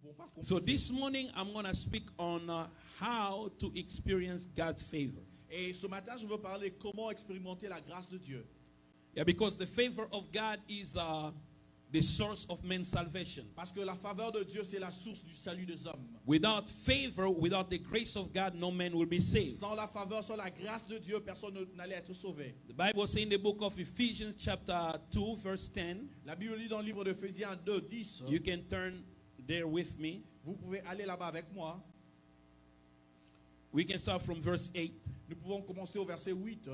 pouvons pas comprendre. So this morning I'm going to speak on how to experience God's favor. Et ce matin, je veux parler comment expérimenter la grâce de Dieu. Yeah, because the favor of God is the source of man's salvation. Parce que la faveur de Dieu, c'est la source du salut des hommes. Without favor, without the grace of God, no man will be saved. Sans la faveur, sans la grâce de Dieu, personne n'allait être sauvé. The Bible says in the book of Ephesians chapter 2 verse 10, La Bible dit dans le livre d'Éphésiens 2, 10, you can turn there with me. vous pouvez aller là-bas avec moi. We can start from verse 8. Nous pouvons commencer au verset 8.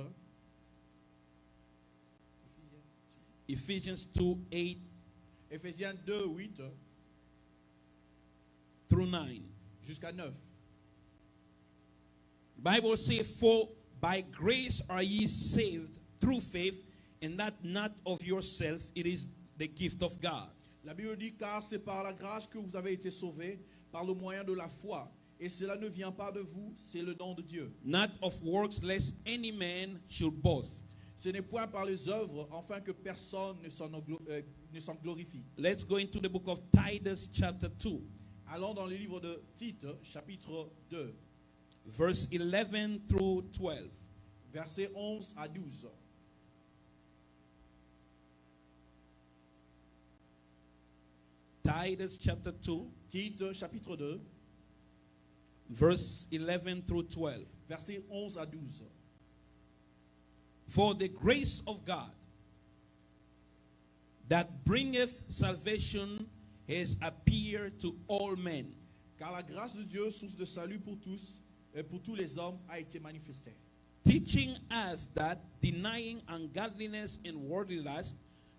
Ephesians 2, 8 Éphésiens 2, 8 through 9. jusqu'à 9. The Bible says, for by grace are ye saved through faith, and that not of yourself, it is the gift of God. La Bible dit, car c'est par la grâce que vous avez été sauvés, par le moyen de la foi. Et cela ne vient pas de vous, c'est le don de Dieu. Not of works, lest any man should boast. Ce n'est point par les œuvres, afin que personne ne s'en glorifie. Let's go into the book of Titus chapter 2, Allons dans le livre de Tite, chapitre 2, verse 11 through 12. versets 11 à 12. Titus chapter 2, Tite, chapitre 2, verse 11 through 12. versets 11 à 12. For the grace of God that bringeth salvation has appeared to all men, Car la grâce de Dieu, source de salut pour tous et pour tous les hommes, a été manifestée. teaching us that denying ungodliness and worldly lust,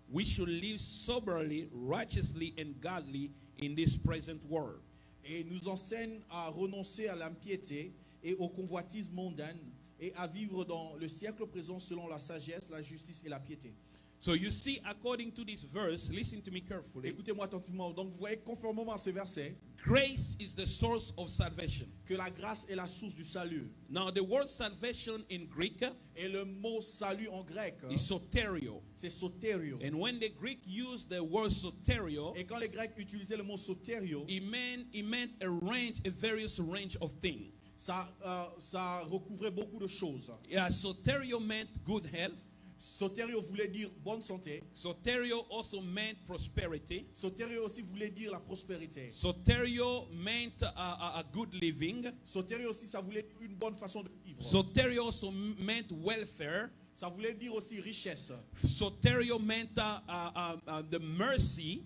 we should live soberly, righteously, and godly in this present world. Et nous enseigne à renoncer à l'impiété et aux convoitises mondaines et à vivre dans le siècle présent selon la sagesse, la justice et la piété. So you see, according to this verse, listen to me carefully. Écoutez-moi attentivement. Donc vous voyez, conformément à ces versets, Grace is the source of salvation. que la grâce est la source du salut. Now, the word salvation in Greek Et le mot salut en grec, is soterio. c'est soterio. And when the Greek used the word soterio, Et quand les Grecs utilisaient le mot soterio, it meant a various range of things. ça recouvrait beaucoup de choses. Yeah, soterio meant good health. Soterio voulait dire bonne santé. Soterio also meant prosperity. Soterio aussi voulait dire la prospérité. Soterio meant a good living. Soterio aussi, ça voulait dire une bonne façon de vivre. Soterio also meant welfare. Ça voulait dire aussi richesse. Soterio meant the mercy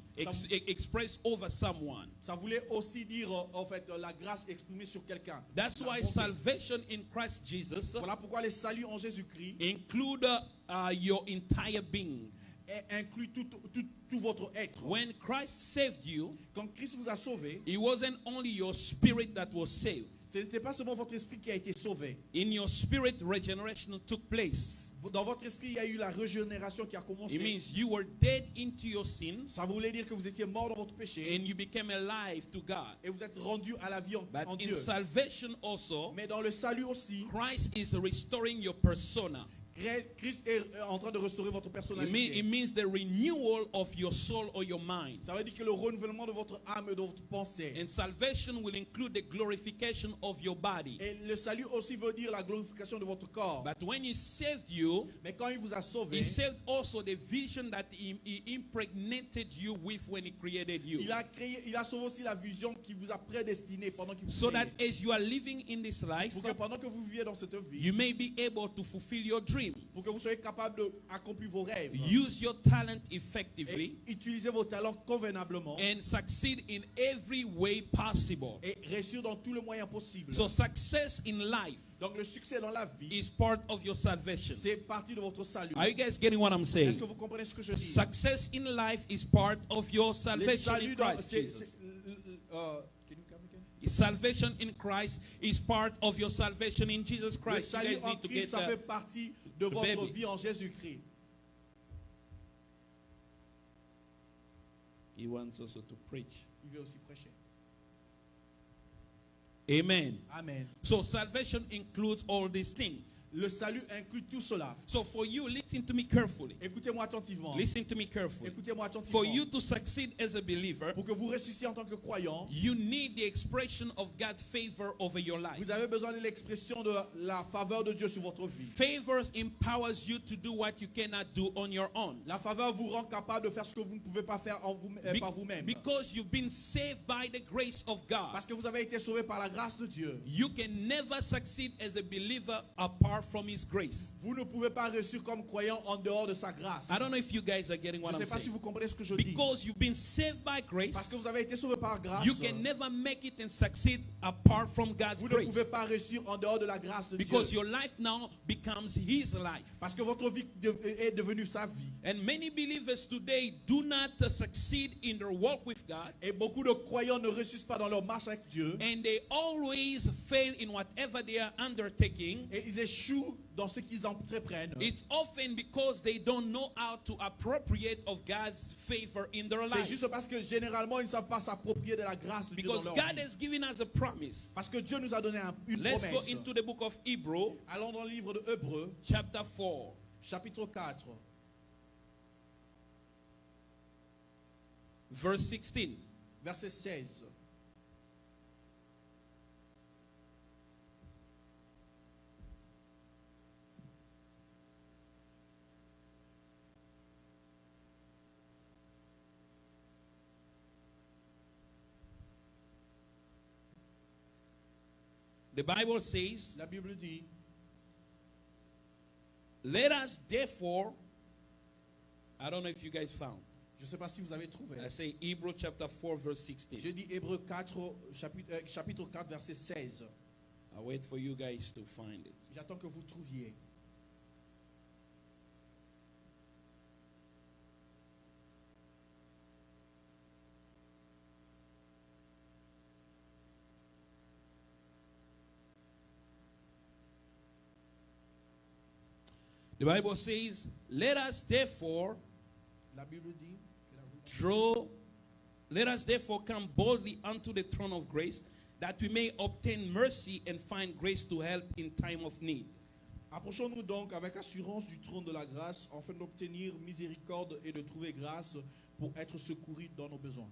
expressed over someone. Ça voulait aussi dire en fait la grâce exprimée sur quelqu'un. That's La why bonté. salvation in Christ Jesus Voilà pourquoi les saluts en Jésus-Christ include your entire being. incluent tout votre être. When Christ saved you, Quand Christ vous a sauvé, it wasn't only your spirit that was saved. ce n'était pas seulement votre esprit qui a été sauvé. In your spirit, regeneration took place. Dans votre esprit, il y a eu la régénération qui a It commencé. means you were dead into your sins Ça voulait dire que vous étiez mort dans votre péché and you became alive to God. et vous êtes rendu à la vie en But in Dieu. salvation also, Mais dans le salut aussi, Christ is restoring your persona. Christ est en train de restaurer votre It personnalité. means the renewal of your soul or your mind. Ça veut dire que le renouvellement de votre âme et de votre pensée. And salvation will include the glorification of your body. Et le salut aussi veut dire la glorification de votre corps. But when he saved you, Mais quand il vous a sauvé, he saved also the vision that he impregnated you with when he created you. il a sauvé aussi la vision qui vous a prédestiné pendant qu'il vous So that créait. as you are living in this life, Pour que pendant que vous viviez dans cette vie, you may be able to fulfill your dream. pour que vous soyez capable d'accomplir vos rêves. Use your talent effectively Et utilisez vos talents convenablement. and succeed in every way possible. Et réussir dans tous les moyens possibles. So success in life Donc le succès dans la vie, is part of your salvation. c'est partie de votre salut. Are you guys getting what I'm saying? Est-ce que vous comprenez ce que je dis? Success in life is part of your Les salvation in saluts dans, Christ Jesus. can you come again? Salvation in Christ is part of your salvation in Jesus Le Christ. You salut guys en need to Christ, get ça fait that. partie de the votre baby. vie en Jésus-Christ. He wants also to preach. Il veut aussi prêcher. Amen. Amen. So salvation includes all these things. Le salut inclut tout cela. So for you, listen to me carefully. Écoutez-moi attentivement. Listen to me carefully. Écoutez-moi For attentivement. you to succeed as a believer, Pour que vous réussissiez en tant que croyant, you need the expression of God's favor over your life. vous avez besoin de l'expression de la faveur de Dieu sur votre vie. Favor empowers you to do what you cannot do on your own. La faveur vous rend capable de faire ce que vous ne pouvez pas faire par vous-même. Because you've been saved by the grace of God. Parce que vous avez été sauvé par la grâce de Dieu. You can never succeed as a believer apart from His grace. Vous ne pouvez pas réussir comme croyant en dehors de sa grâce. I don't know if you guys are getting Je what ne sais I'm pas si saying. vous comprenez ce que je dis. Because you've been saved by grace, Parce que vous avez été sauvé par grâce. you can never make it and succeed apart from God's Vous ne grace. pouvez pas réussir en dehors de la grâce de Because Dieu. your life now becomes His life. Parce que votre vie est devenue sa vie. And many believers today do not succeed in their walk with God. Et beaucoup de croyants ne réussissent pas dans leur marche avec Dieu. And they always fail in whatever they are undertaking. Et ils échouent dans ce qu'ils entreprennent. It's often because they don't know how to appropriate of God's favor in their C'est life. juste parce que généralement ils ne savent pas s'approprier de la grâce de Dieu dans Because leur God vie. has given us a promise. Parce que Dieu nous a donné une Let's go promesse. into the book of Hebrew, Allons dans le livre de Hébreux, chapter 4. chapitre 4, Verse 16. verset 16. The Bible says, La Bible dit, let us therefore, I don't know if you guys found. je ne sais pas si vous avez trouvé. I say Hebrew chapter 4 verse 16. Je dis Hébreux 4, chapitre 4, verset 16. I'll wait for you guys to find it. J'attends que vous trouviez. The Bible says, let us therefore La Bible dit, let us therefore come boldly unto the throne of grace, that we may obtain mercy and find grace to help in time of need. approchons-nous donc avec assurance du trône de la grâce, afin d'obtenir miséricorde et de trouver grâce pour être secourus dans nos besoins.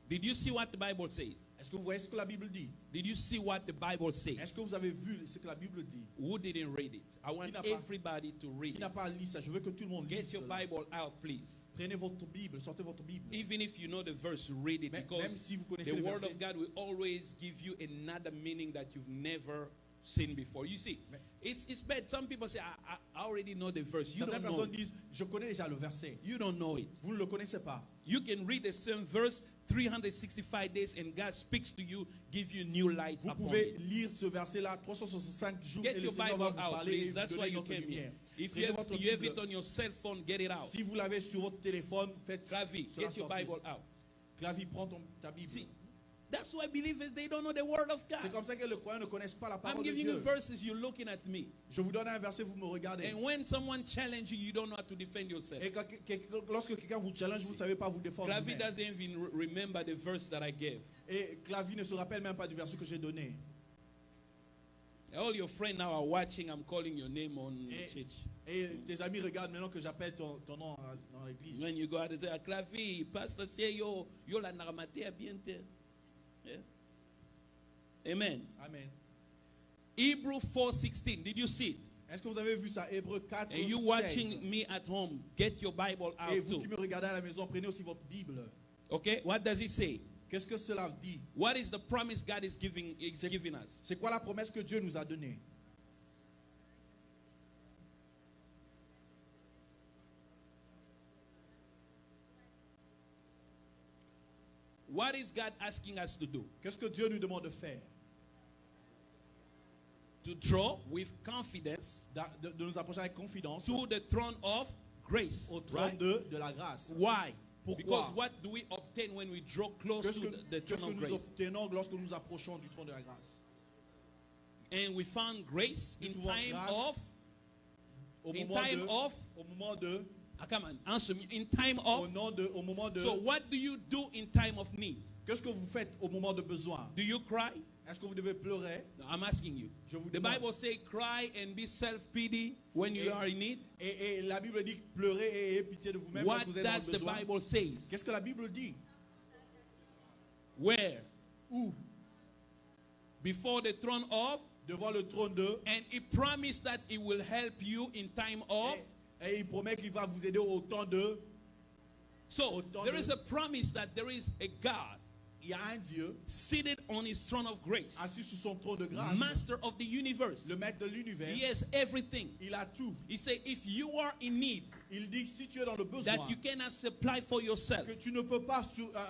Did you see what the Bible says? Est-ce que vous voyez ce que la Bible dit? Did you see what the Bible says? Est-ce que vous avez vu ce que la Bible dit? Who didn't read it? I want n'a pas- everybody to read Qui it. n'a pas lu ça? Je veux que tout le monde Get lise your cela. Bible out, please. Prenez votre Bible, sortez votre Bible. Even if you know the verse, read it, Même because si vous connaissez the le Word verset, of God will always give you another meaning that you've never seen before. You see, it's bad. Some people say, I already know the verse. You certaines don't know personnes it. disent, je connais déjà le verset. You don't know it. Vous ne le connaissez pas. You can read the same verse 365 days and God speaks to you, give you new light Vous upon pouvez it. lire ce verset-là 365 jours Get et le your Seigneur va Bible vous out, parler et please. vous That's why donner you notre came here. lumière. If Prenez you votre have Bible. it on your cell phone, get it out. Si vous l'avez sur votre téléphone, faites Clavi, cela get your sortir. Bible out. Clavi, prends ta Bible. See, that's why believers, they don't know the Word of C'est God. comme ça que les croyants ne connaissent pas la I'm parole de giving you Dieu. verses, you're looking at me. Je vous donne un verset, vous me regardez. And when someone challenges you, you don't know how to defend yourself. Et lorsque quelqu'un vous challenge, vous ne savez pas vous défendre. Clavi vous-même. doesn't even remember the verse that I gave. Et Clavi ne se rappelle même pas du verset que j'ai donné. All your friends now are watching. I'm calling your name on church. Et tes amis regardent maintenant que j'appelle ton nom dans l'église. When you go out and say, Clavi, pastor say yo la naramate abiente. Yeah. Amen. Amen. Hebrew 4:16. Did you see it? Est-ce que vous avez vu ça? Hébreux 4, And you 16. watching me at home, get your Bible Et out vous qui too. me regardez à la maison, prenez aussi votre Bible. Okay? What does it say? Qu'est-ce que cela dit? What is the promise God is giving us? C'est quoi la promesse que Dieu nous a donnée? What is God asking us to do? Qu'est-ce que Dieu nous demande de faire? To draw with confidence De nous approcher avec confiance to the throne of grace. au trône Right? de la grâce. Why? Pourquoi? Because what do we obtain when we draw close Qu'est-ce to que, the qu'est-ce throne que of nous grace? obtenons lorsque nous approchons du trône de la grâce? And we found grace Nous in trouvons time grâce of Au in moment time de, of au moment de Come on, answer me. In time au of. moment de... So what do you do in time of need? Qu'est-ce que vous faites au moment de besoin? Do you cry? Est-ce que vous devez pleurer? No, I'm asking you. Je vous The demande. Bible says cry and be self-pity when you are in need. Et la Bible dit pleurer et ayez pitié de vous-même What parce que vous êtes dans does le the besoin. Bible says? Qu'est-ce que la Bible dit? Where? Où? Before the throne of. Devant le trône de... And he promised that he will help you in time of. Et il promet qu'il va vous aider au temps de... So there is a promise that there is a God Il y a un Dieu seated on his throne of grace, assis sur son trône de grâce, master of the universe. le maître de l'univers. He has everything. Il a tout. He said, if you are in need, Il dit si tu es dans le besoin, that you cannot supply for yourself, que tu ne peux pas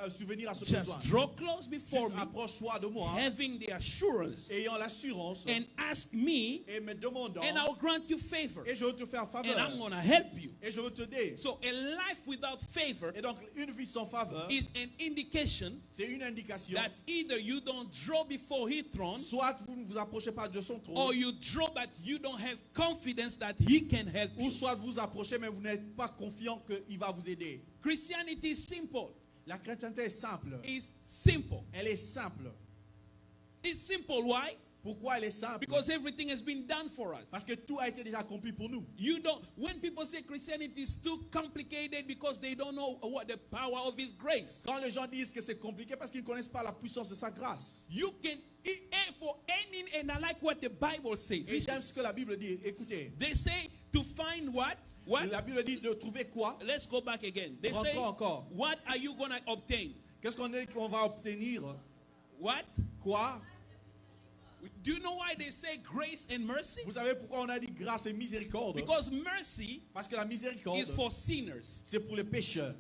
subvenir à ce just besoin. draw close before Juste me, approche-toi de moi, having the assurance, ayant l'assurance, and ask me, et me demandant, and I'll grant you favor, et je veux te faire and I'm faveur, going to help you. et je veux t'aider. So a life without favor Et donc, une vie sans faveur, is an indication c'est une indication, that either you don't draw before his throne, soit vous ne vous approchez pas de son trône, or you draw but you don't have confidence that he can help ou you. soit vous vous approchez, mais vous n'êtes pas confiant qu'il va vous aider. Christianity is simple. La chrétienté est simple. It's simple. Elle est simple. It's simple. Why? Pourquoi elle est simple? Because everything has been done for us. Parce que tout a été déjà accompli pour nous. You don't. When people say Christianity is too complicated because they don't know what the power of His grace. Quand les gens disent que c'est compliqué parce qu'ils ne connaissent pas la puissance de sa grâce. You can for any, and I like what the Bible says. Et j'aime ce que la Bible dit. Écoutez, They say to find what? What? la Bible dit de trouver quoi? Let's go back again. They say, Encore. what are you gonna obtain? Qu'est-ce qu'on va obtenir? What? Quoi? Do you know why they say grace and mercy? Vous savez pourquoi on a dit grâce et miséricorde? Because mercy Parce que la miséricorde, is for sinners. c'est pour les pécheurs.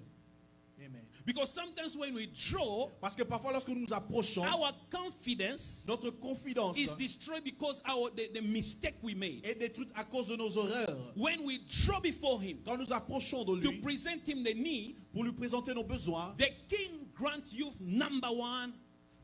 Amen. Because sometimes when we draw, Parce que parfois lorsque nous nous approchons, our confidence notre confidence is destroyed because the mistake we made. est détruite à cause de nos erreurs. When we draw before him Quand nous approchons de to lui present him the need, pour lui présenter nos besoins, the king grants you number one,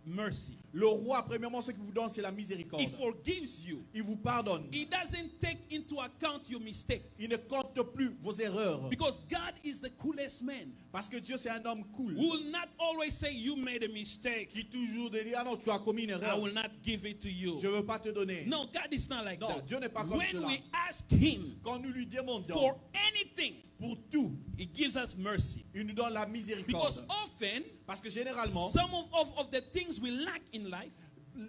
mercy. le roi, premièrement, ce qu'il vous donne, c'est la miséricorde. He forgives you. Il vous pardonne. He doesn't take into account your mistake. Il ne compte plus vos erreurs. Because God is the coolest man. Parce que Dieu, c'est un homme cool. Who will not always say you made a mistake. Qui toujours dit, ah non, tu as commis une I erreur. will not give it to you. Je ne veux pas te donner. No, God is not like Non, that. Dieu n'est pas comme When cela. we ask him Quand nous lui demandons for anything, pour tout, he gives us mercy. il nous donne la Because miséricorde. often, Parce que généralement, some of the things we lack in life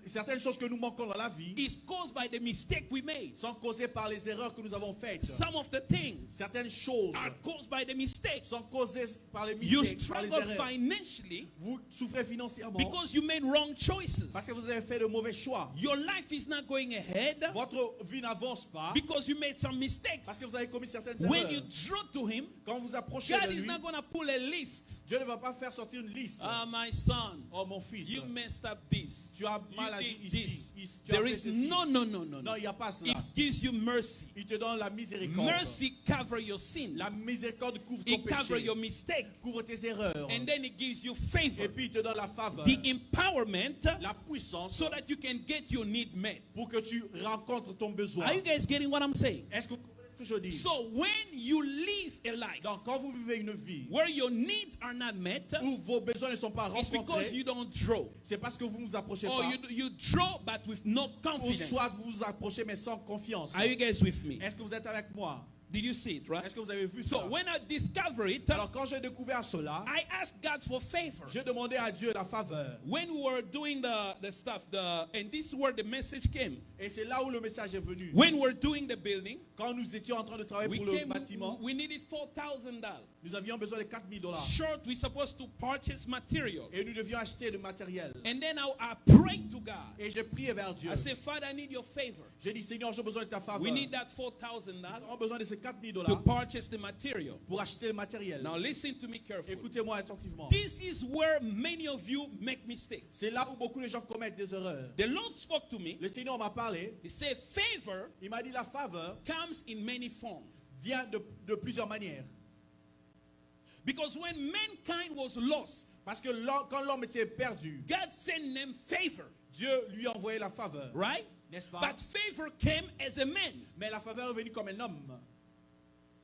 certaines choses que nous manquons dans la vie is caused by the mistake we made. sont causées par les erreurs que nous avons faites. Some of the things Certaines choses are caused by the mistake. sont causées par les You mistakes, par les struggle erreurs. financially Vous souffrez financièrement because you made wrong choices. parce que vous avez fait de mauvais choix. Your life is not going ahead Votre vie n'avance pas because you made some mistakes. parce que vous avez commis certaines When you erreurs. draw to him, Quand vous approchez God de is lui, not going to pull a list. Dieu ne va pas faire sortir une liste. Ah, my son, Oh mon fils, you messed up this. tu as mal You agi did ici. this. Tu as There fait is ceci. no. Non, il n'y a pas cela. It gives you mercy. Il te donne la miséricorde. Mercy cover your sin. La miséricorde couvre ton It cover péché, your mistake. couvre tes erreurs. And then it gives you Et favor. puis il te donne la faveur, The empowerment la puissance so that you can get your need met. pour que tu rencontres ton besoin. Are you guys getting what I'm saying? Est-ce que vous comprenez ce que je dis? So when you live a life Donc quand vous vivez une vie where your needs are not met, où vos besoins ne sont pas it's because rencontrés, you don't draw. c'est parce que vous ne vous approchez Or pas. you draw but with no Ou confidence. soit vous vous approchez mais sans confiance. Are you guys with me? Est-ce que vous êtes avec moi? Did you see it, right? Est-ce que vous avez vu So ça? when I discover it, Alors quand j'ai découvert cela, I asked God for favor. j'ai demandé à Dieu la faveur. When we were doing the stuff, and this is where the message came. Et c'est là où le message est venu. When we were doing the building, Quand nous étions en train de travailler we pour le came. bâtiment, We needed $4,000. nous avions besoin de $4,000. Short, we supposed to purchase material. Et nous devions acheter du matériel. And then I prayed to God. Et j'ai prié vers Dieu. I said, Father, I need your favor. J'ai dit, Seigneur, j'ai besoin de ta faveur. We need that Nous $4,000 avons besoin de ces $4,000 to purchase the material. pour acheter le matériel. Now listen to me carefully. Écoutez-moi attentivement. This is where many of you make mistakes. C'est là où beaucoup de gens commettent des erreurs. The Lord spoke to me. Le Seigneur m'a parlé. He said, favor Il m'a dit, la faveur comes in many forms. vient de plusieurs manières. Because when mankind was lost, Parce que quand l'homme était perdu, God sent them favor, Dieu lui a envoyé la faveur. right? N'est-ce pas? But favor came as a man. Mais la faveur est venue comme un homme.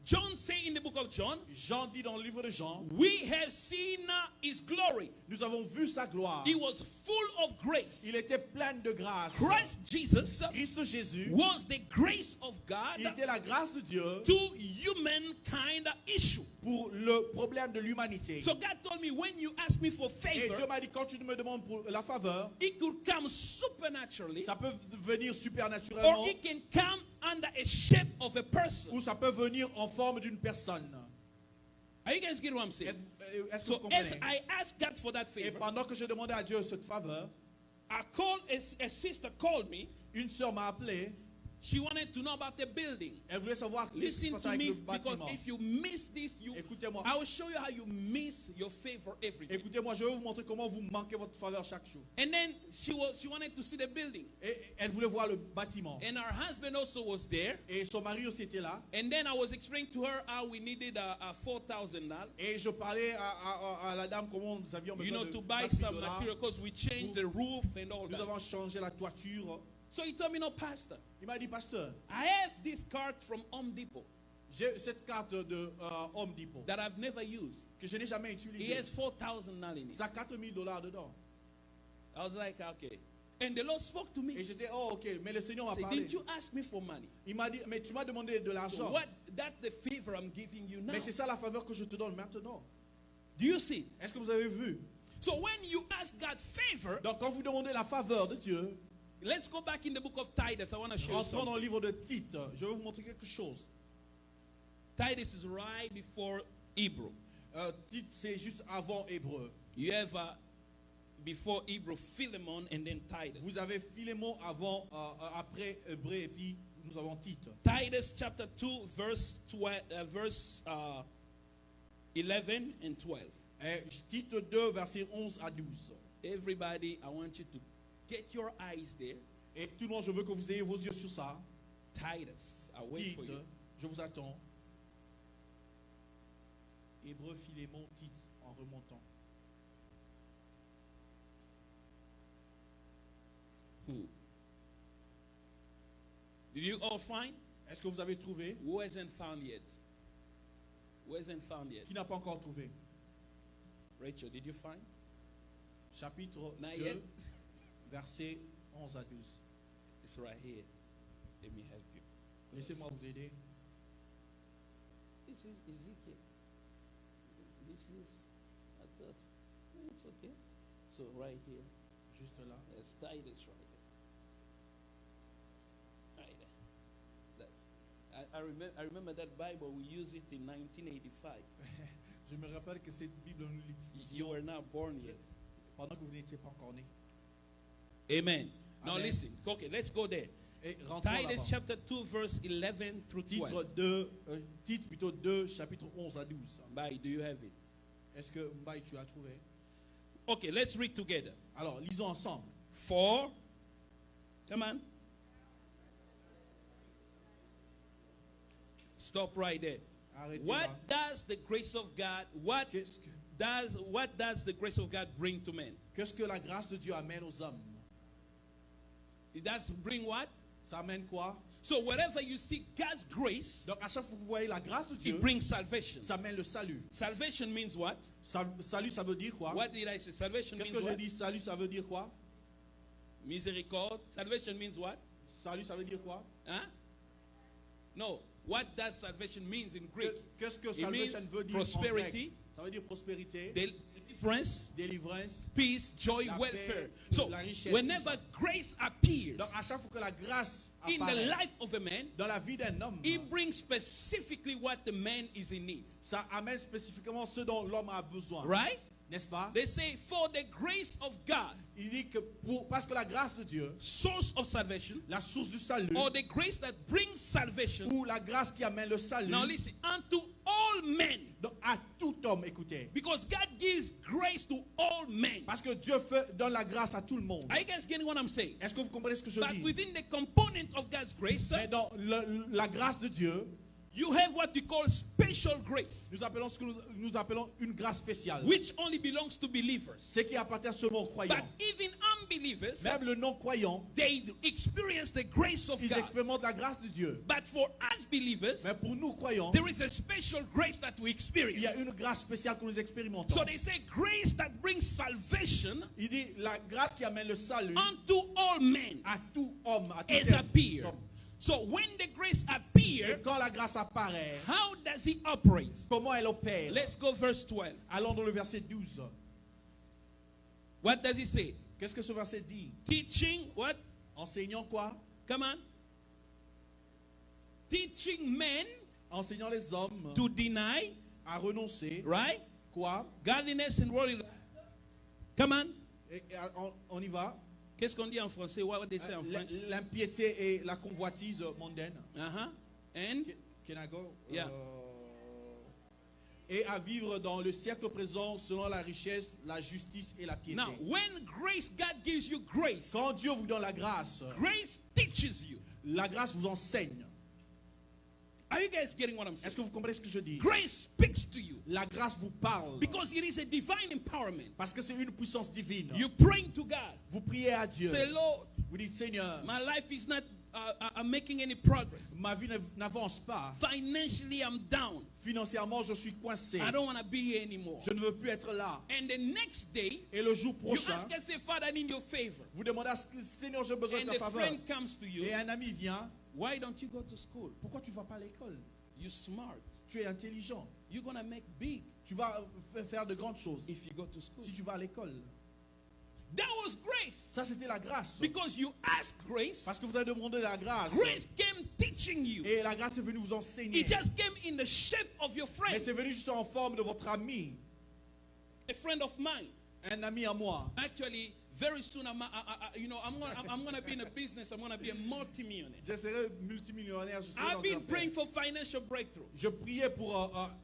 John say in the book of John, Jean dit dans le livre de Jean, we have seen his glory. nous avons vu sa gloire. He was full of grace. Il était plein de grâce. Christ Jesus Christ Jésus, was the grace of God il était la grâce de Dieu to humankind issue. pour le problème de l'humanité. So God told me, when you ask me for Et favor, Dieu m'a dit, quand tu me demandes pour la faveur, it could come supernaturally, ça peut venir or supernaturellement, it can come under a shape of a person. ou ça peut venir en forme d'une personne. Are you guys getting what I'm saying? Est-ce que So vous as comprenez? I asked God for that Et favor, pendant que j'ai demandé à Dieu cette faveur, I called a sister called me. une sœur m'a appelé. She wanted to know about the building. Elle voulait savoir ce qui se Listen passait to avec me, le because bâtiment. if you miss this, Écoutez-moi. I will show you how you miss your favor every day. Écoutez-moi, je vais vous montrer comment vous manquez votre faveur chaque jour. And then she wanted to see the building. Et elle voulait voir le bâtiment. And her husband also was there. Et son mari aussi était là. And then I was explaining to her how we needed a $4,000, Et je parlais à la dame comment nous avions besoin de to buy 4 000 some dollars. material because we changed the roof and all Nous that. avons changé la toiture. So he told me, no, Pastor, Il m'a dit, pasteur, I have this card from Home Depot j'ai cette carte de Home Depot that I've never used. que je n'ai jamais He utilisée. has $4,000 in it. Ça a 4 000 dollars dedans. I was like, okay. And the Lord spoke to Et me. j'étais, oh ok, mais le Seigneur m'a Say, parlé. didn't you ask me for money? Il m'a dit, mais tu m'as demandé de So l'argent. what? That's the favor I'm giving you now. Mais c'est ça la faveur que je te donne maintenant. Do you see? Est-ce que vous avez vu? So when you ask God favor, Donc quand vous demandez la faveur de Dieu, let's go back in the book of Titus. I want to show you rentrons dans something. le livre de Tite. Je vais vous montrer quelque chose. Titus is right before Hebrew. Tite, c'est juste avant Hébreu. You have before Hebrew Philemon and then Titus. Vous avez Philémon avant, après Hébreu, et puis nous avons Tite. Titus chapter 2 verse 11 and 12. Et Tite 2, versets 11 à 12. Everybody, I want you to get your eyes there. Et tout le monde, je veux que vous ayez vos yeux sur ça. Titus, I wait for Tite, you. je vous attends. Hébreu, Philémon, Tite, en remontant. Did you all find? Est-ce que vous avez trouvé? Who hasn't found yet? Who hasn't found yet? Qui n'a pas encore trouvé? Rachel, did you find? Chapitre Not 2, yet. versets 11 à 12. It's right here. Let me help you. Laissez-moi vous aider. This is Ezekiel. This is, I thought, it's okay. So right here, Juste là. there's Titus right there. Right there. I remember that Bible, we used it in 1985. Je me rappelle que cette Bible, nous You l'utilisions were not born yet. pendant que vous n'étiez pas encore né. Amen. Now Amen. listen. Okay, let's go there. Et rentrons Titus là-bas. chapter 2, verse 11 through 12. Titre 2, Tite plutôt 2, chapitre 11 à 12. Bye, do you have it? Est-ce que Mbaye, tu as trouvé? Okay, let's read together. Alors, lisons ensemble. For, come on. Stop right there. Arrêtez What là. does the grace of God, what does the grace of God bring to men? Qu'est-ce que la grâce de Dieu amène aux hommes? It does bring what? Ça amène quoi? So wherever you see God's grace, Donc, à chaque fois que vous voyez la grâce de Dieu, it brings salvation. ça amène le salut. Salvation means what? Salut, ça veut dire quoi? What did I say? Salvation Qu'est-ce means que j'ai what? dit? Salut, ça veut dire quoi? Miséricorde. Salvation means what? Salut, ça veut dire quoi? Huh? No. What does salvation means in Greek? Qu'est-ce que It salvation means veut dire prosperity, en grec? Ça veut dire prospérité, deliverance, délivrance. peace, joy, La welfare. paix, So la richesse, whenever tout ça. grace appears Donc, à chaque fois que la grâce in the apparaît life of a man, dans la vie d'un homme, it brings specifically what the man is in need. ça amène spécifiquement ce dont l'homme a besoin. Right? N'est-ce pas? They say, for the grace of God, Il dit que parce que la grâce de Dieu, source of salvation, la source du salut, or the grace that brings salvation. ou la grâce qui amène le salut, Now listen, unto all men. donc à tout homme, écoutez. Because God gives grace to all men. Parce que Dieu donne la grâce à tout le monde. Are you guys getting what I'm saying? Est-ce que vous comprenez ce que je But dis? within the component of God's grace, Mais dans la grâce de Dieu, you have what we call special grace, nous appelons ce que nous appelons une grâce spéciale. which only belongs to believers. Ce qui appartient seulement aux But croyants. even unbelievers, même le non-croyant, they experience the grace of ils God. expérimentent la grâce de Dieu. But for us believers, Mais pour nous croyants, there is a special grace that we il experience. y a une grâce spéciale que nous expérimentons. So they say grace that brings salvation Il dit la grâce qui amène le salut unto all men à tout homme, à tout has être. appeared. So when the grace Et appears, quand la grâce apparaît, how does it operate? comment elle opère? Let's go verse 12. Allons dans le verset 12. What does it say? Qu'est-ce que ce verset dit? Teaching what? Enseignant quoi? Come on. Teaching men Enseignant les hommes to deny, à renoncer. right? Quoi? Godliness and worldliness. Come on. Et on y va. Qu'est-ce qu'on dit en français? What they say en French? L'impiété et la convoitise mondaine. Uh-huh. And Can I go? Yeah. Et à vivre dans le siècle présent selon la richesse, la justice et la piété. now, when grace, God gives you grace, Quand Dieu vous donne la grâce teaches you. la grâce vous enseigne. Are you guys getting what I'm saying? Est-ce que vous comprenez ce que je dis? Grace speaks to you La grâce vous parle because it is a divine empowerment. parce que c'est une puissance divine. You praying to God. Vous priez à Dieu. Say, Lord, Vous dites, Seigneur, my life is not I'm making any progress. ma vie n'avance pas. Financially, I'm down. Financièrement, je suis coincé. I don't want to be here anymore. Je ne veux plus être là. And the next day, Et le jour you prochain, ask and say, Father, I need your favor. vous demandez à ce que, Seigneur, j'ai besoin And de the ta faveur. friend comes to you. Et un ami vient. Why don't you go to school? Pourquoi tu ne vas pas à l'école? You're smart. Tu es intelligent. You're going to make big Tu vas faire de grandes choses if you go to school. si tu vas à l'école. That was grace. Ça, c'était la grâce. Because you asked grace, Parce que vous avez demandé la grâce. grace came teaching you. Et la grâce est venue vous enseigner. It just came in the shape of your Mais friend, c'est venu juste en forme de votre ami. a friend of mine. Un ami à moi. Actually, very soon, I'm gonna be in a business. I'm gonna be a multimillionaire. Je serai multimillionnaire. Je, serai I've dans been les praying affaires. for financial breakthrough. Je priais pour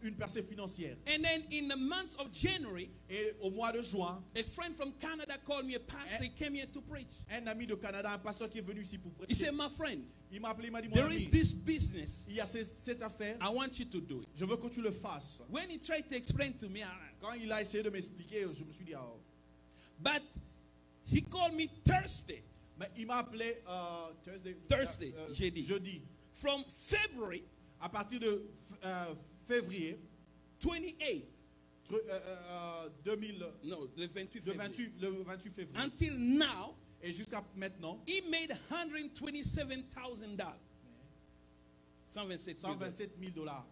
une percée financière. And then in the month of January, Et au mois de juin, a friend from Canada called me, a pastor. He came here to preach. un ami de Canada, un pasteur qui est venu ici pour He prêcher. said, my friend, Il m'a appelé, il m'a dit, mon there ami, is this business. il y a cette affaire. I want you to do it. Je veux que tu le fasses. When he tried to explain to me, Quand il a essayé de m'expliquer, je me suis dit, oh. but he called me Thursday. Mais il m'a appelé Thursday, jeudi. jeudi. From February À partir de février 28th, 2000, no, the 28th le February, 28 février. until now, Et jusqu'à maintenant, he made $127,000. 127,000. 127 000 $.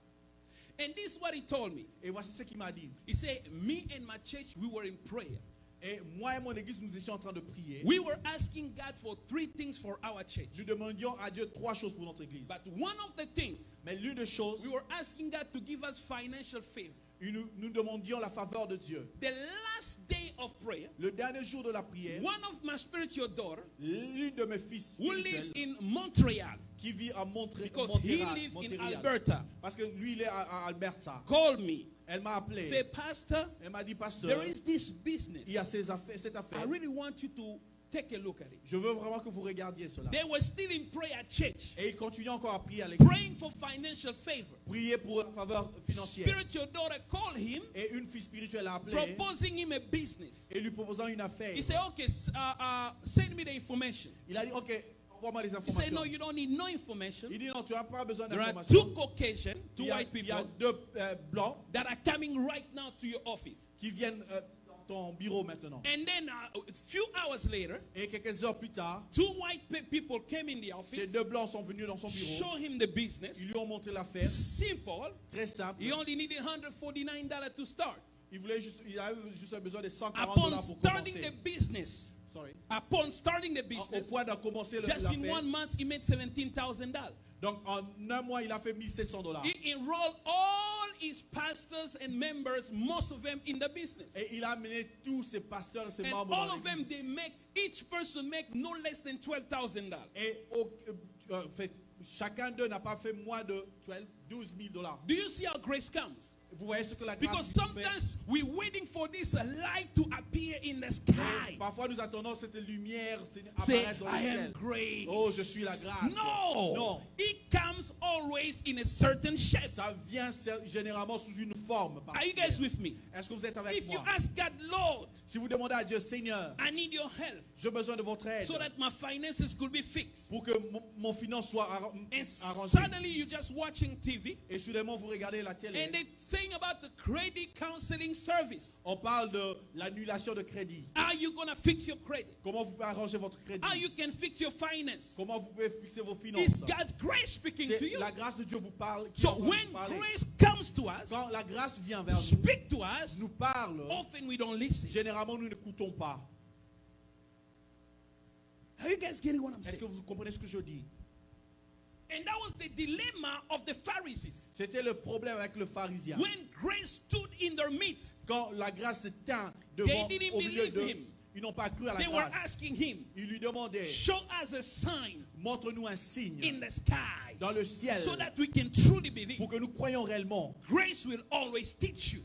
And this is what he told me. Et voici ce qu'il m'a dit. He said, me and my church, we were in prayer. Et moi et mon église, nous étions en train de prier. We were asking God for 3 things for our church. Nous demandions à Dieu 3 choses pour notre église. But one of the things, Mais l'une des choses, we were asking God to give us financial favor. nous demandions la faveur de Dieu. The last day of prayer, Le dernier jour de la prière, one of my spiritual daughters, l'une de mes fils who lives spirituels, in Montreal, qui vit à because he lives in Montréal, Alberta, parce que lui il est à Alberta. called me. Elle m'a appelé. Say, Pastor, Elle m'a dit, pasteur, there is this business. il y a cette affaire. I really want you to take a look at it. Je veux vraiment que vous regardiez cela. They were still in prayer at church, Et il continue encore à prier à l'église. praying for financial favor. Prier pour la faveur financière. Spiritual daughter called him, Et une fille spirituelle a appelé proposing him a business. et lui proposant une affaire. He said, okay, send me the information. Il a dit, ok, envoie-moi les He said, no, informations. you don't need no information. Il dit, non, tu n'as pas besoin There are d'informations. 2 Caucasian, 2 white Il y a people deux blancs that are coming right now to your office. qui viennent dans ton bureau maintenant. And then a few hours later, Et quelques heures plus tard, 2 white people came in the ces office, 2 blancs sont venus dans son bureau. show him the business. Ils lui ont montré l'affaire. Simple. Très simple. He only needed $149 to start. Il avait juste besoin de 140 Upon $ pour starting commencer. the business, Sorry. upon starting the Au business, point de commencer just in l'affaire. 1 month, he made $17,000. Donc en un mois, il a fait 1700 $. He enrolled all his pastors and members, most of them in the business. Et il a amené tous ses pasteurs et ses And membres all dans of them, l'église. they make, each person make no less than $12,000. Et chacun d'eux n'a pas fait moins de 12 000 $. Do you see how grace comes? Vous voyez ce que la Because grâce nous fait? sometimes we're waiting for this light to appear in the sky. Parfois nous attendons cette lumière Say, apparaître dans le I am ciel. grace. Oh, je suis la grâce. No. Non. It comes always in a certain shape. Ça vient généralement sous une forme Are you guys particulière. with me? Est-ce que vous êtes avec If you moi? ask God, Lord, Si vous demandez à Dieu, Seigneur, I need your help j'ai besoin de votre aide so that my finances could be fixed. pour que mon finance soit And arrangée. suddenly you're just watching TV Et soudainement, vous regardez la télé. and they're saying about the credit counseling service. On parle de l'annulation de crédit. How you going to fix your credit? Comment vous pouvez arranger votre crédit? How you can fix your finance? Comment vous pouvez fixer vos It's finances? God's grace speaking to C'est you. la grâce de Dieu vous parle. Qui So est en train de when vous parler. grace comes to us, Quand la grâce vient vers nous, speak to us, nous parle, often we don't listen. généralement nous n'écoutons pas. Are you guys getting what I'm Est-ce saying? que vous comprenez ce que je dis? And that was the dilemma of the Pharisees. C'était le problème avec le pharisien. When grace stood in their midst, Quand la grâce se tint devant, They didn't au milieu believe d'eux, him. ils n'ont pas cru à la they were grâce. asking him, Ils lui demandaient, show us a sign montre-nous un signe in the sky dans le ciel so that we can truly believe. pour que nous croyions réellement. Grace will always teach you.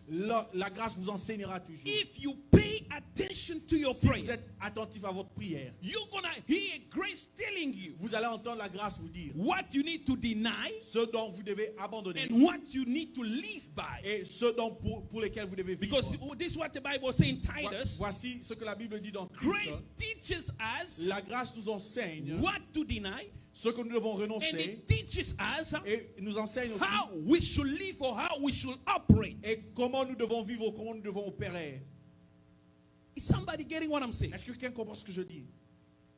La grâce vous enseignera toujours. If you pay attention to your Si vous prayer, êtes attentif à votre prière, you're going to hear grace telling you vous allez entendre la grâce vous dire what you need to deny ce dont vous devez abandonner and what you need to live by. et ce dont pour lesquels vous devez vivre. Because this is what the Bible says in Titus. Voici ce que la Bible dit dans Grace Tite. teaches us La grâce nous enseigne what to deny, ce que nous devons and renoncer it teaches us et nous enseigne aussi how we should live or how we should operate. et comment nous devons vivre, comment nous devons opérer. Is somebody getting what I'm saying? Est-ce que quelqu'un comprend ce que je dis?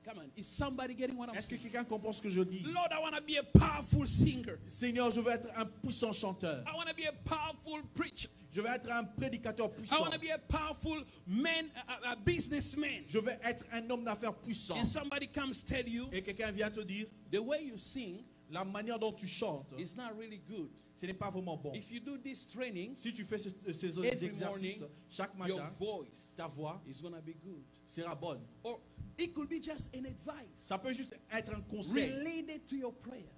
Come on. Is somebody getting what I'm Est-ce que saying? quelqu'un comprend ce que je dis? Lord, I want to be a powerful singer. Seigneur, je veux être un puissant chanteur. I want to be a powerful preacher. Je veux être un prédicateur I puissant. want to be a powerful man, a businessman. Je veux être un homme d'affaires puissant. And somebody comes tell you, Et quelqu'un vient te dire, the way you sing la manière dont tu chantes, is not really good. ce n'est pas vraiment bon. If you do this training, Si tu fais ces every exercices morning, chaque your matin, voice ta voix is going to be good. sera bonne. Or it could be just an advice Ça peut juste être un conseil related to your prayer.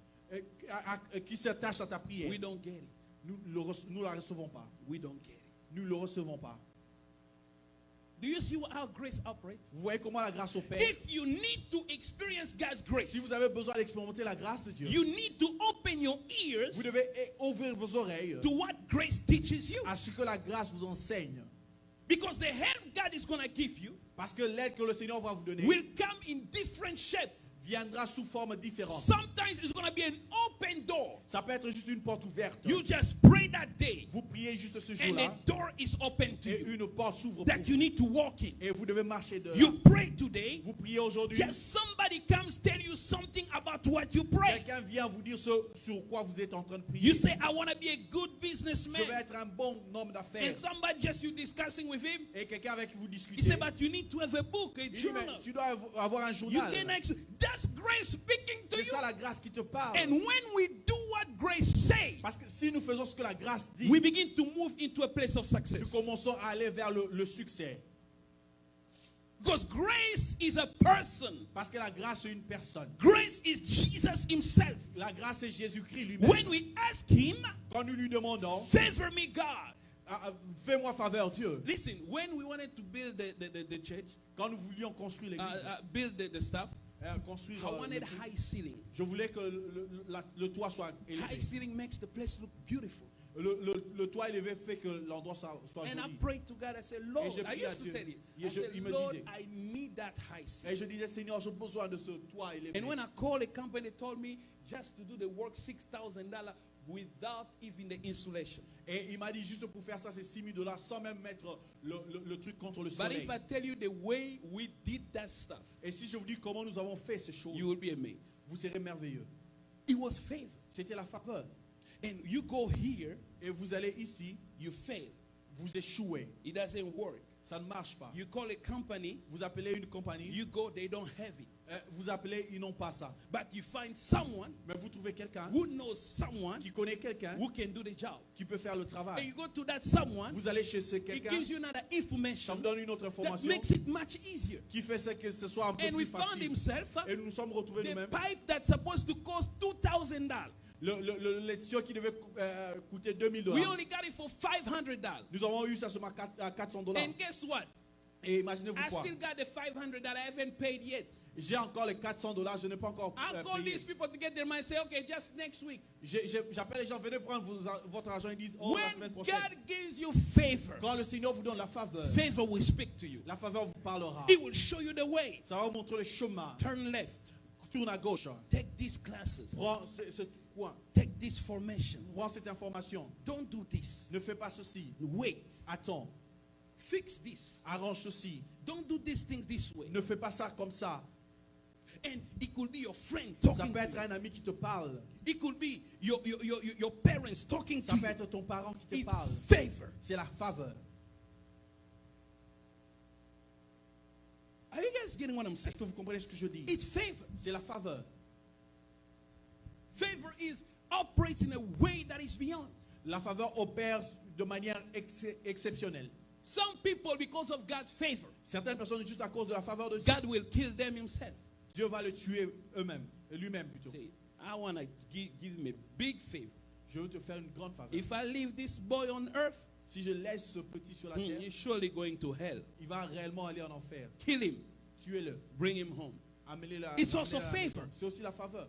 qui s'attache à ta We prière. don't get it. Nous ne la recevons pas. We don't get it. Nous ne le recevons pas. Do you see how grace operates? Vous voyez comment la grâce opère? If you need to experience God's grace, Si vous avez besoin d'expérimenter la grâce de Dieu, you need to open your ears vous devez ouvrir vos oreilles to what grace teaches you. à ce que la grâce vous enseigne. Because the help God is going to give you Parce que l'aide que le Seigneur va vous donner will come in different shape. viendra sous forme différente. Sometimes it's going to be an open door. Ça peut être juste une porte ouverte. You just pray that day Vous priez juste ce and jour-là a door is open to et you une porte s'ouvre pour that you vous. need to walk in. Et vous devez marcher de là. You pray today, Vous priez aujourd'hui. just somebody comes tell you something about what you pray. Quelqu'un vient vous dire ce sur quoi vous êtes en train de prier. You say, I want to be a good Je veux businessman. être un bon homme d'affaires. And somebody just you discussing with him, Et quelqu'un avec qui vous he discutez. said, but you need to have a book, a Il dit, journal. mais tu dois avoir un You journal. can actually, that's grace speaking to C'est you. ça la grâce qui te parle. And when we do what grace says, Parce que si nous faisons ce que la grâce dit, we begin to move into a place of nous success. commençons à aller vers le succès. Because grace is a person. Parce que la grâce est une personne. Grace is Jesus himself. La grâce est Jésus-Christ lui-même. When we ask him, Quand nous lui demandons, favor me, God. Fais-moi faveur, Dieu. Listen, when we wanted to build the church, Quand nous voulions construire l'église, build the stuff, construire, I le wanted truc, high ceiling. je voulais que le toit soit High élevé. ceiling makes the place look beautiful. Le toit élevé fait que l'endroit soit And I joli. prayed to God. I said, Lord, j'ai I prié à used to Dieu. tell you, Et I said, il me Lord, disait. I need that high ceiling. Et je disais, Seigneur, j'ai besoin de ce toit élevé. And when I called a company, they told me just to do the work $6,000 without even the insulation. Et il m'a dit, juste pour faire ça, c'est $6,000 sans même mettre le truc contre le But soleil. if I tell you the way we did that stuff, Et si je vous dis comment nous avons fait ces choses, you will be amazed. vous serez merveilleux. It was favor. C'était la faveur. And you go here, Et vous allez ici, you fail. vous échouez. It doesn't work. Ça ne marche pas. You call a company, Vous appelez une compagnie, you go, they don't have it. vous appelez, ils n'ont pas ça. But you find someone Mais vous trouvez quelqu'un who knows someone qui connaît quelqu'un who can do the job. qui peut faire le And travail. you go to that someone, Vous allez chez ce it quelqu'un, gives you another ça me information donne une autre that information makes it much easier. qui fait ça que ce soit un peu And we plus found facile. himself Et nous nous sommes retrouvés the nous-mêmes. pipe that's supposed to cost $2,000. Le tuyau qui devait coûter $2,000. We only got it for $500. Nous avons eu ça seulement à $400. And guess what? Et imaginez-vous I quoi? still got the 500 that I haven't paid yet. J'ai encore les $400, je n'ai pas encore I'll call payé. these people to get their money and say, okay, just next week. J'appelle les gens, venez prendre votre argent, ils disent, oh, la semaine When prochaine. God gives you favor, Quand le Seigneur vous donne la faveur will speak to you. vous parlera. He will show you the way. Ça va vous montrer le chemin. Turn left. Tourne à gauche. Take these classes. Prends ce point. Take this formation. Prends cette information. Don't do this. Ne fais pas ceci. Wait. Attends. Fix this. Arrange ceci. Don't do these things this way. Ne fais pas ça comme ça. And it could be your friend Ça talking peut to être you. un ami qui te parle. It could be your parents talking Ça to peut you. être ton parent qui te It's parle. favor. C'est la faveur. Are you guys getting what I'm saying? Est-ce que vous comprenez ce que je dis? It's favor. C'est la faveur. Favor is operates in a way that is beyond. La faveur opère de manière exceptionnelle. Some people, because of God's favor, Certaines personnes, juste à cause de la faveur de Dieu, God will kill them himself. Dieu va le tuer eux-mêmes, lui-même plutôt. Say, I want to give him a big favor. Je veux te faire une grande faveur. If I leave this boy on earth, Si je laisse ce petit sur la terre, he's surely going to hell. il va réellement aller en enfer. Kill him. Tuez-le. Bring him home. Amenez-le à It's amenez-le also à la maison. favor. C'est aussi la faveur.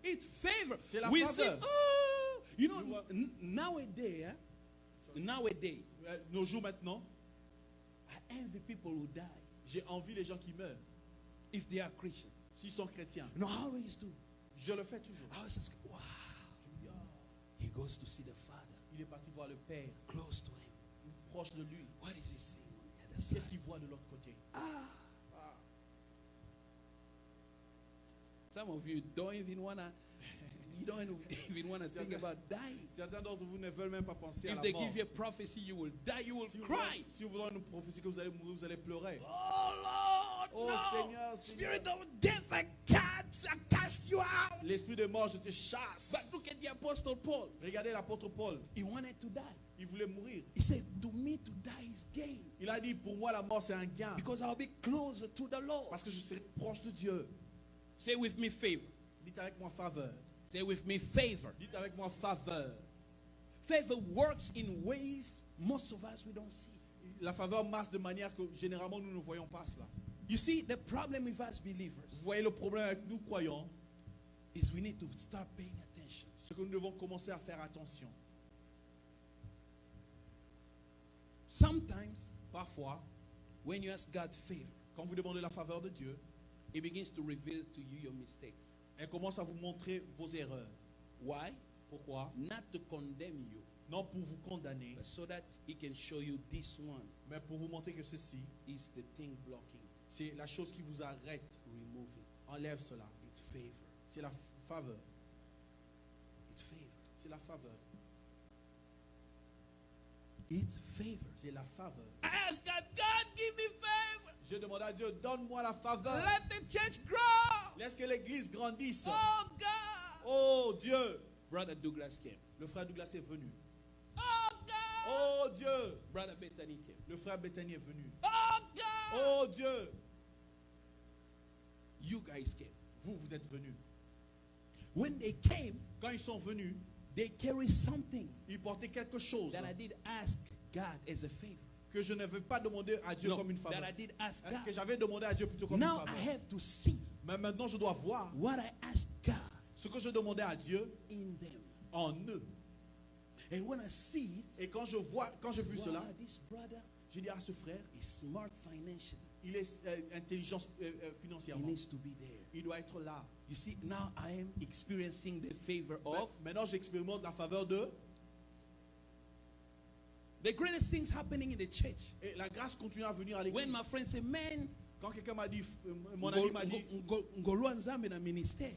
It's favor. C'est la We faveur. say, oh, you know, Tu vois? nowadays, nowadays, Nos jours maintenant, I envy people who die j'ai envie les gens qui meurent, if they are Christian. s'ils sont chrétiens. You know, I always do. Je le fais toujours. I always ask, wow, Je me dis, ah, he goes to see the Father, il est parti voir le Père, close to him. proche de lui. What is he seeing on the other Qu'est-ce side? qu'il voit de l'autre côté? Ah, Ah, some of you don't even wanna, you don't even wanna think about dying. certains d'entre vous ne veulent même pas penser à If la they mort. give you a prophecy, you will die, you will Si cry. vous donnez une prophétie que vous allez mourir, vous allez pleurer. Oh Lord, Oh, no. Seigneur, Spirit of death, I cast you out. L'esprit de mort, je te chasse. But look at the Apostle Paul. Regardez l'apôtre Paul. He wanted to die. Il voulait mourir. He said, to me to die is gain. Il a dit, pour moi, la mort, c'est un gain. Because I'll be closer to the Lord. Parce que je serai proche de Dieu. Say with me favor. Dites avec moi faveur. Say with me favor. Dites avec moi faveur. Favor works in ways most of us we don't see. La faveur marche de manière que généralement nous ne voyons pas cela. You see, the problem with us believers Vous voyez le problème avec nous croyants, is we need to start paying attention. c'est que nous devons commencer à faire attention. Sometimes, Parfois, when you ask God favor, quand vous demandez la faveur de Dieu, He begins to reveal to you your mistakes. elle commence à vous montrer vos erreurs. Why? Pourquoi? Not to condemn you, Non pour vous condamner, but so that He can show you this one mais pour vous montrer que ceci, is the thing blocking. c'est la chose qui vous arrête. Remove it. Enlève cela. It's favor. C'est la faveur. It's favor. C'est la faveur. It's favor. C'est la faveur. I ask God, God, give me favor. Je demande à Dieu, donne-moi la faveur. Let the church grow. Laisse que l'église grandisse. Oh God. Oh Dieu. Brother Douglas came. Le frère Douglas est venu. Oh God. Oh Dieu. Brother Bethany came. Le frère Bethany est venu. Oh God. Oh Dieu. You guys came. Vous êtes venus. When they came, Quand ils sont venus, they carried something ils portaient quelque chose that I did ask God as a favor. que je n'avais pas demandé à Dieu No, comme une that faveur. I did ask Que God. j'avais demandé à Dieu plutôt comme Now une I faveur. have to see Mais maintenant, je dois voir what I asked God ce que je demandais à Dieu in them. en eux. And when I see it, Et quand je vois, quand j'ai vu wow, cela, this brother j'ai dit à ce frère, is smart financially. il est intelligent He financièrement. needs to be there. Il doit être là. You see, now I am experiencing the favor of Maintenant, j'expérimente la faveur de. the greatest things happening in the church. Et la grâce continue à venir à When l'église. my friend say, man, Quand quelqu'un m'a dit, mon ami m'a dit, ngolwa nzambe na ministère.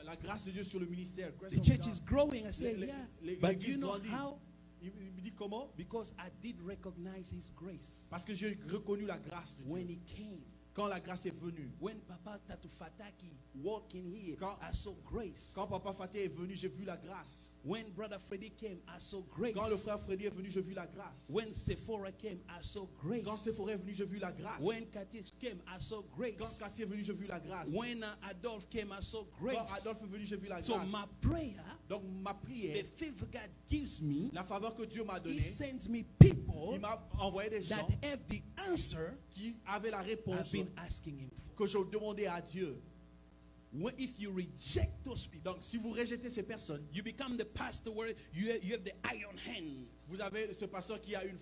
la grâce de Dieu sur le ministère. Grace The of church God. is growing. I say, yeah. But L'église you know grandit. how? Il me dit comment? Because I did recognize His grace Parce que j'ai reconnu la grâce de when Dieu. He came. Quand la grâce est venue, When Papa Tatu Fataki walked in here, Quand- I saw grace. quand Papa Faté est venu, j'ai vu la grâce. When Brother Freddy came, I saw grace. Quand le frère Freddy est venu, j'ai vu la grâce. When Sephora came, I saw grace. Quand Sephora est venu, j'ai vu la grâce. When Katis came, I saw grace. Quand Cathy est venu, j'ai vu la grâce. When Adolphe came, I saw grace. Quand Adolphe est venu, j'ai vu la So grâce. my prayer, Donc ma the prière, favor God gives me, la faveur que Dieu m'a He donnée, sends me people il m'a envoyé des that gens have the answer qui avaient la I've réponse been asking Him for. que je demandais à Dieu. If you reject those people, Donc si vous rejetez ces personnes, you become the pastor where you have the iron hand, vous avez ce pasteur qui a une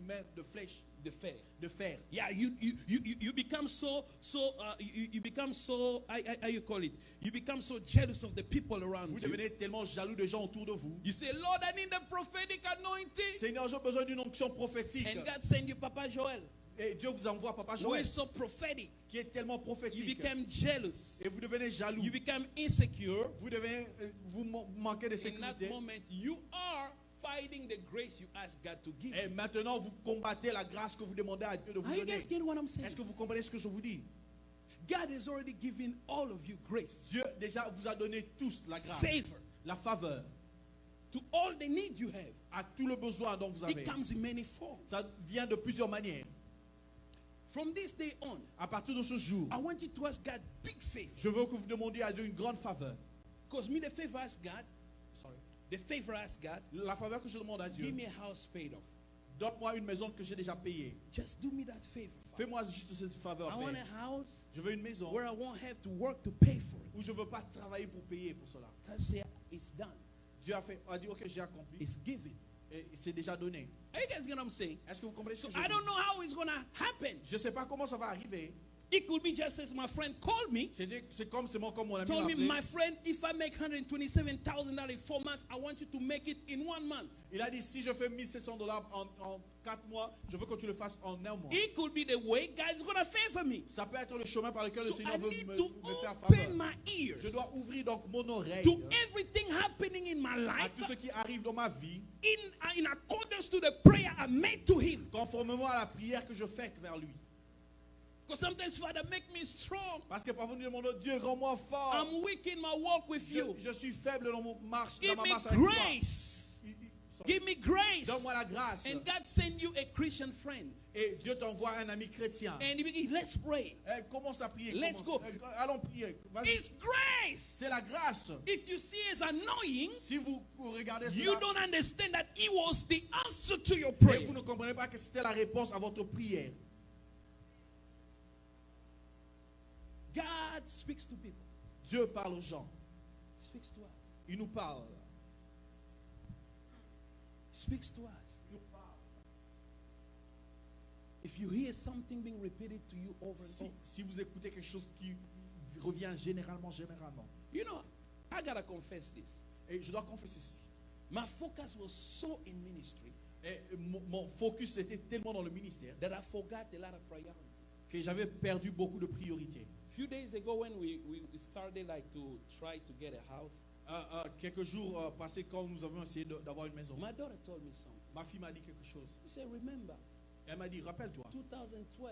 main de flèche, the fair. de fer. Yeah, you become you become so how you call it? You become so jealous of the people around Vous you. devenez tellement jaloux des gens autour de vous. You say, Lord, I need the prophetic anointing. Seigneur, j'ai besoin d'une onction prophétique. And God send you Papa Joel, Et Dieu vous envoie Papa who Joël, is so prophetic. qui est tellement You prophétique. become jealous. Et vous devenez jaloux. You become insecure. Vous devenez, vous manquez de In that sécurité. moment, you are fighting the grace you ask God to give. Et maintenant, vous combattez la grâce que vous demandez à Dieu de vous Are you donner. guys getting what I'm saying? Est-ce que vous comprenez ce que je vous dis? God has already given all of you grace, Dieu déjà vous a donné tous la grâce, favor, la faveur, to all the need you have. à tout le besoin dont vous avez. It comes in many forms. Ça vient de plusieurs manières. From this day on, À partir de ce jour, I want you to ask God big favor. je veux que vous demandiez à Dieu une grande faveur. Because me, the favor I ask God, the favor I ask God, La faveur que je demande à give Dieu, me a house paid off. donne-moi une maison que j'ai déjà payée. Just do me that favor. Father. Fais-moi juste cette faveur. I want Père. a house Je veux une maison where I won't have to work to pay for it. où je ne veux pas travailler pour payer pour cela. God say it's done. Dieu a dit, ok, j'ai accompli. It's given. Et c'est déjà donné. Are you guys get what I'm saying? Est-ce que vous comprenez ce So que je I dis? don't know how it's gonna happen. Je ne sais pas comment ça va arriver. It could be just as my friend called me, C'est comme mon ami told m'a me, appelé. my friend, if I make $127,000 in 4 months, I want you to make it in 1 month. Il a dit, si je fais $1,700 en 4 mois, je veux que tu le fasses en 1 mois. It could be the way God's gonna favor me. Ça peut être le chemin par lequel le So Seigneur I veut need me to faire open faveur. my ears Je dois ouvrir donc mon oreille to everything happening in my à life tout ce qui arrive dans ma vie, in accordance to the prayer I made to Him. conformément à la prière que je fais vers lui. Because sometimes, Father, make me strong. Parce que parfois nous demandons, Dieu, rends-moi fort. I'm weak in my walk with you. Je suis faible dans ma marche Give me avec toi. grace. Give me grace. Donne-moi la grâce. And God send you a Christian friend. Et Dieu t'envoie un ami chrétien. And he begin, let's pray. Commence à prier. Let's commence. go. Allons prier. Vas-y. It's grace. C'est la grâce. If you see it as annoying, Si vous regardez you cela don't understand that it was the answer to your et prayer. vous ne comprenez pas que c'était la réponse à votre prière. God speaks to people. Dieu parle aux gens. He speaks to us. Il nous parle. He speaks to us. If you hear something being repeated to you over and over, Si vous écoutez quelque chose qui revient généralement, you know, I gotta confess this. et je dois confesser ceci. My focus was so in ministry Et mon focus était tellement dans le ministère that I forgot a lot of priorities. que j'avais perdu beaucoup de priorités. A few days ago, when we started like to try to get a house, Quelques jours passés, quand nous avons essayé d'avoir une maison, my daughter told me something. ma fille m'a dit quelque chose. She said, remember, Elle m'a dit, rappelle-toi, 2012,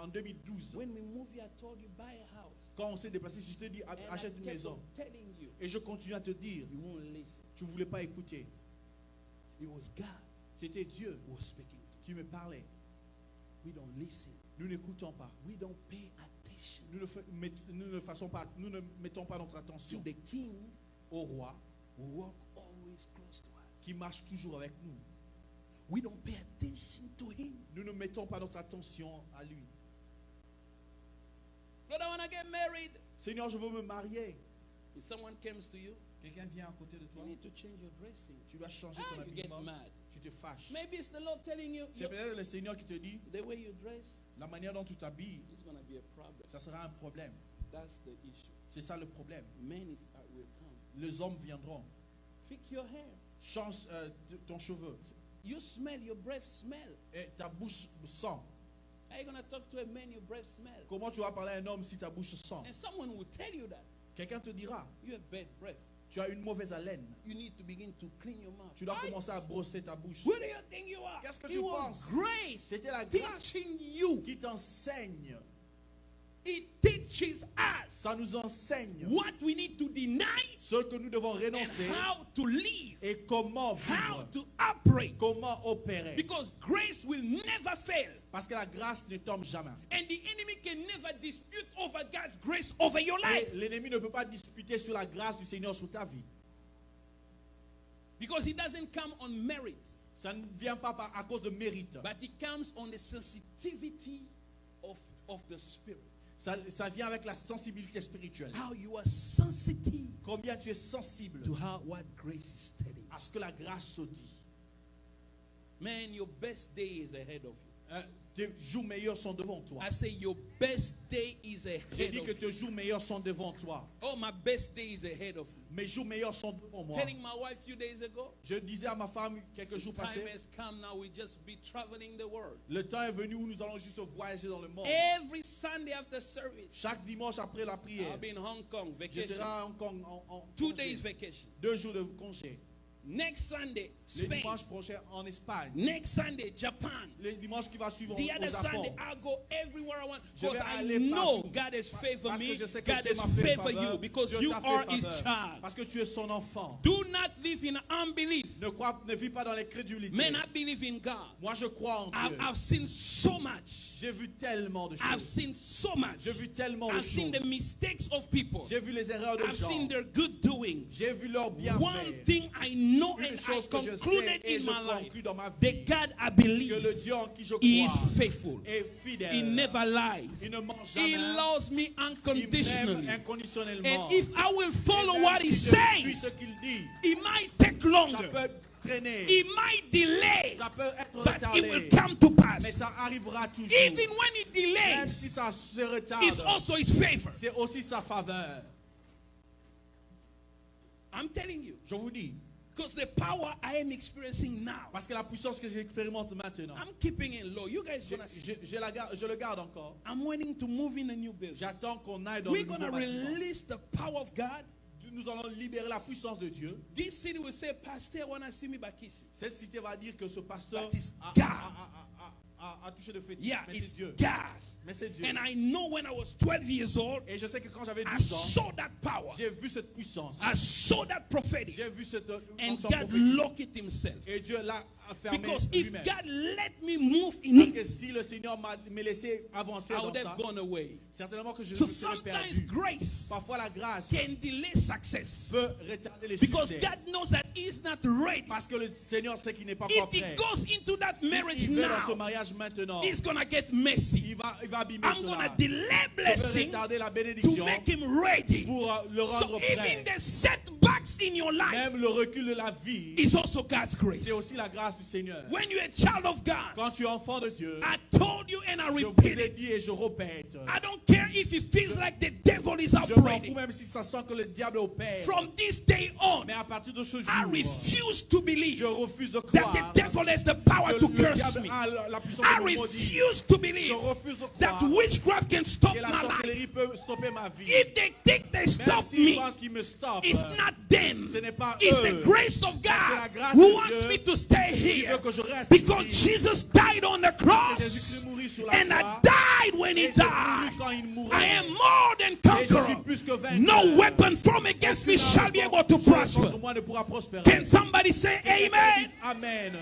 en 2012, when we moved here, I told you buy a house. quand on s'est déplacé, je t'ai dit, And achète I une kept maison. on telling you, Et je continue à te dire, you won't listen. tu ne voulais pas écouter. It was God C'était Dieu who was speaking to qui me parlait. you. We don't listen. Nous n'écoutons pas. We don't pay attention Nous ne mettons pas notre to attention the King au roi who walk always close to us. qui marche toujours avec nous. We don't pay attention to him. Nous ne mettons pas notre attention à lui. Lord, I want to get married. Seigneur, je veux me marier. If someone comes to you, Quelqu'un vient à côté de toi. you need to change your dressing. Tu dois changer ton You get habillement. mad. Tu te fâches. Maybe it's the Lord telling you, C'est peut-être le Seigneur qui te dit, the way you dress la manière dont tu t'habilles, is going to be a problem. ça sera un problème. That's the issue. C'est ça le problème. Men will come. Les hommes viendront. Fix your hair. Change ton cheveu. You smell, your breath smell. Et ta bouche sent. How are you going to talk to a man, your breath smell? Comment tu vas parler à un homme si ta bouche sent? And someone will tell you that. Quelqu'un te dira, You have bad breath. tu as une mauvaise haleine. You need to begin to clean your mouth. Tu dois Why? commencer à brosser ta bouche. Who do you think you are? Qu'est-ce que It tu was penses? grace C'était la grâce teaching you. qui t'enseigne. it teaches us Ça nous enseigne what we need to deny ce que nous devons and renoncer how to live, et comment how vivre, to operate. comment opérer. Because grace will never fail. Parce que la grâce ne tombe jamais. And the enemy can never dispute over God's grace over your life. Et l'ennemi ne peut pas disputer sur la grâce du Seigneur sur ta vie. Because it doesn't come on merit, Ça ne vient pas à cause de mérite. but it comes on the sensitivity of the spirit. Ça vient avec la sensibilité spirituelle. How you are sensitive Combien tu es sensible to what grace is telling you. à ce que la grâce te dit. Man, your best day is ahead of you. Tes jours meilleurs sont devant toi. I say your best day is J'ai ahead dit of que you. tes jours meilleurs sont devant toi. Oh, my best day is ahead of you. Mes jours meilleurs sont devant moi. Telling my wife a few days ago, Je disais à ma femme quelques jours time passés, has come now, we just be traveling the world. le temps est venu où nous allons juste voyager dans le monde. Every Sunday after service, Chaque dimanche après la prière, I'll be in Hong Kong, je vacation. serai à Hong Kong en 2 congé. days vacation. 2 jours de congé. Next Sunday, Le Spain. dimanche prochain en Espagne. Next Sunday, Japan. Le dimanche qui va suivre The au other Japon. Sunday, I'll go everywhere I want. Je vais Because I aller know partout. God has favored Parce me. que je sais que God Dieu has m'a fait favored faveur. you because Dieu you t'a fait are His faveur. child. Parce que tu es son enfant. Do not live in unbelief. Ne vis pas dans l'incrédulité. Man, I believe in God. Moi, je crois en Dieu. I've seen so much. J'ai vu tellement de I've choses. seen so much. J'ai vu tellement de I've seen choses. the mistakes of people. J'ai vu les erreurs de I've gens. seen their good doings. J'ai vu leurs One bienfaits. thing I know Une and I chose que je concluded sais et in je my life, conclus dans ma the vie, God I que le believe Dieu en qui je is crois faithful. est fidèle. He never lies. Il ne ment He jamais. loves me Il m'aime unconditionally. inconditionnellement. And if I will follow Et même what he si je suis says, ce qu'il dit, it might take ça longer. peut traîner, It might delay, ça peut être but it will retardé, come to pass. mais ça arrivera toujours. Even when it Même delays, si ça se it's retarde, also his favor. c'est aussi sa faveur. I'm telling you. Je vous dis, Because the power I am experiencing now, parce que la puissance que j'expérimente maintenant, I'm keeping it low. You guys gonna see. je le garde encore. I'm waiting to move in a new building. J'attends qu'on aille dans We're le nouveau gonna bâtiment. release the power of God. Nous allons libérer la puissance de Dieu. This city will say, Pastor, when I see me back here. Cette cité va dire que ce pasteur That is a, God. a touché le fétiche. Yeah, Mais it's c'est Dieu. God. Mais c'est Dieu. And I know when I was 12 years old, Et je sais que quand j'avais I 12 ans, saw that power. j'ai vu cette puissance. I saw that prophetic. J'ai vu cette And onction God prophétique. locked it himself. Et Dieu l'a fermé Because if lui-même. God let me move in Parce que it, si le Seigneur me laissé avancer I dans would ça, have gone away. certainement que je So me serais sometimes perdu. grace Parfois la grâce can delay success. peut retarder les Because succès. God knows that He's not ready. Parce que le Seigneur sait qu'il n'est pas encore If He prêt. goes into that marriage S'il va dans ce now, mariage maintenant, it's gonna get messy. il va abîmer I'm cela. gonna delay Je veux blessing retarder la to bénédiction make him ready. pour le So rendre even prêt. the setbacks in your life Même le recul de la vie, is also God's grace. c'est aussi la grâce du Seigneur. When you're a child of God, Quand tu es enfant de Dieu, I told you and I je vous repeat ai it. dit et je répète, I don't care if it feels like the devil is je m'en fous operating. même si ça sent que le diable opère. From this day on, Mais à partir de ce I jour, refuse to je believe refuse de that croire the devil has the power que to le curse diable me. a la puissance I de me maudire. refuse to Je believe refuse de that croire witchcraft can stop que la my life. sorcellerie peut stopper ma vie. If they think they Même stop s'ils me, pensent qu'ils me stoppent, it's not them. ce n'est pas It's eux. the grace of c'est la God grâce who de wants Dieu me to stay qui here. veut que je reste Because ici. Jesus died on the Jésus-Christ cross mourit sur la and I croix. died when Et he j'ai mouru died. quand il mourait. I am more than Et je suis conqueror. plus que vainqueur. No weapon formed against me Aucune shall arme be able to contre prosper. moi ne pourra prospérer. Can somebody say amen? Amen.